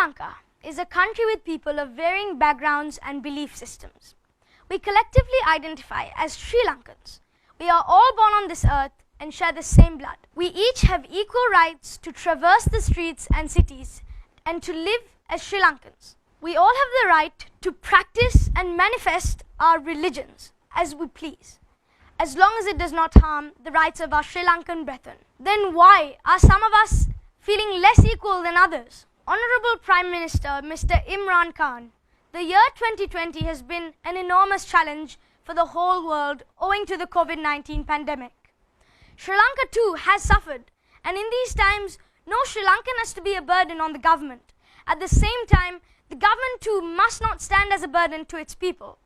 Lanka is a country with people of varying backgrounds and belief systems. We collectively identify as Sri Lankans. We are all born on this earth and share the same blood. We each have equal rights to traverse the streets and cities and to live as Sri Lankans. We all have the right to practice and manifest our religions as we please, as long as it does not harm the rights of our Sri Lankan brethren. Then why are some of us feeling less equal than others? Honorable Prime Minister Mr. Imran Khan, the year 2020 has been an enormous challenge for the whole world owing to the COVID-19 pandemic. Sri Lanka too has suffered, and in these times, no Sri Lankan has to be a burden on the government. At the same time, the government too must not stand as a burden to its people.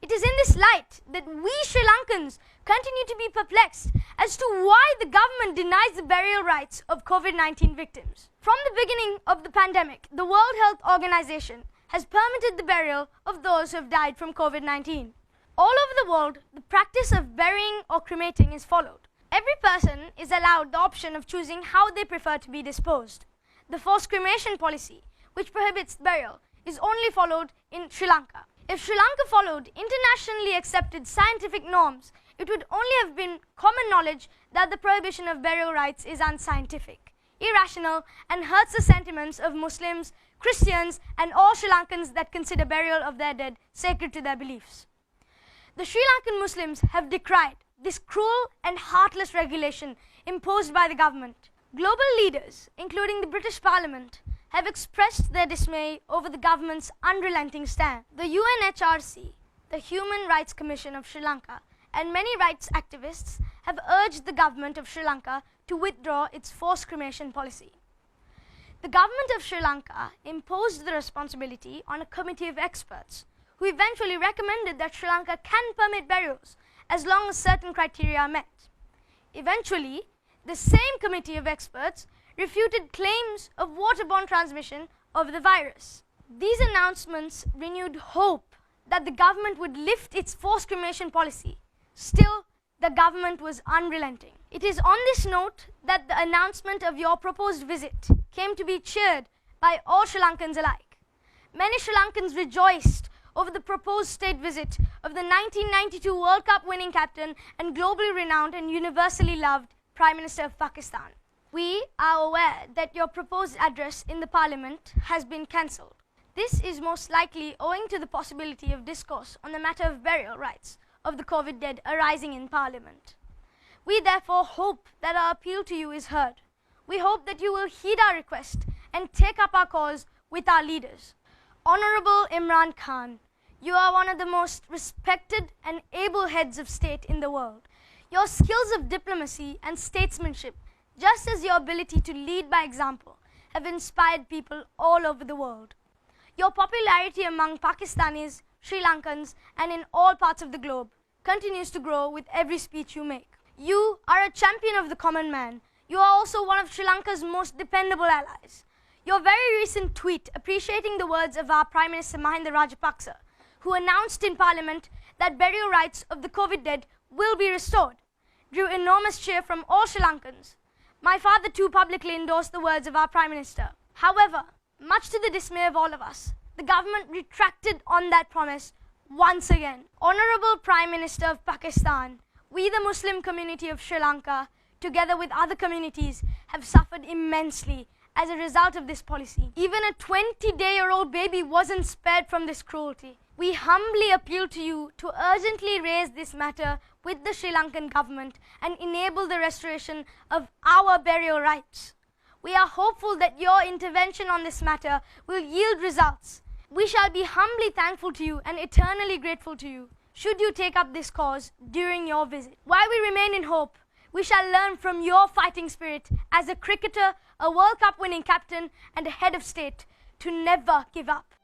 It is in this light that we Sri Lankans continue to be perplexed as to why the government denies the burial rights of COVID-19 victims. From the beginning of the pandemic, the World Health Organization has permitted the burial of those who have died from COVID-19. All over the world, the practice of burying or cremating is followed. Every person is allowed the option of choosing how they prefer to be disposed. The forced cremation policy, which prohibits burial, is only followed in Sri Lanka. If Sri Lanka followed internationally accepted scientific norms, it would only have been common knowledge that the prohibition of burial rites is unscientific, irrational, and hurts the sentiments of Muslims, Christians, and all Sri Lankans that consider burial of their dead sacred to their beliefs. The Sri Lankan Muslims have decried this cruel and heartless regulation imposed by the government. Global leaders, including the British Parliament, have expressed their dismay over the government's unrelenting stand. The UNHRC, the Human Rights Commission of Sri Lanka, and many rights activists have urged the government of Sri Lanka to withdraw its forced cremation policy. The government of Sri Lanka imposed the responsibility on a committee of experts who eventually recommended that Sri Lanka can permit burials as long as certain criteria are met. Eventually, the same committee of experts refuted claims of waterborne transmission of the virus. These announcements renewed hope that the government would lift its forced cremation policy. Still, the government was unrelenting. It is on this note that the announcement of your proposed visit came to be cheered by all Sri Lankans alike. Many Sri Lankans rejoiced over the proposed state visit of the 1992 World Cup winning captain and globally renowned and universally loved Prime Minister of Pakistan. We are aware that your proposed address in the Parliament has been cancelled. This is most likely owing to the possibility of discourse on the matter of burial rights of the COVID dead arising in Parliament. We therefore hope that our appeal to you is heard. We hope that you will heed our request and take up our cause with our leaders. Honorable Imran Khan, you are one of the most respected and able heads of state in the world. Your skills of diplomacy and statesmanship, just as your ability to lead by example, have inspired people all over the world. Your popularity among Pakistanis, Sri Lankans, and in all parts of the globe continues to grow with every speech you make. You are a champion of the common man. You are also one of Sri Lanka's most dependable allies. Your very recent tweet appreciating the words of our Prime Minister Mahinda Rajapaksa, who announced in Parliament that burial rights of the COVID dead will be restored, drew enormous cheer from all Sri Lankans. My father too publicly endorsed the words of our Prime Minister. However, much to the dismay of all of us, the government retracted on that promise once again. Honorable Prime Minister of Pakistan, we the Muslim community of Sri Lanka, together with other communities, have suffered immensely as a result of this policy. Even a 20-day-old baby wasn't spared from this cruelty. We humbly appeal to you to urgently raise this matter with the Sri Lankan government and enable the restoration of our burial rights. We are hopeful that your intervention on this matter will yield results. We shall be humbly thankful to you and eternally grateful to you should you take up this cause during your visit. While we remain in hope, we shall learn from your fighting spirit as a cricketer, a World Cup winning captain, and a head of state to never give up.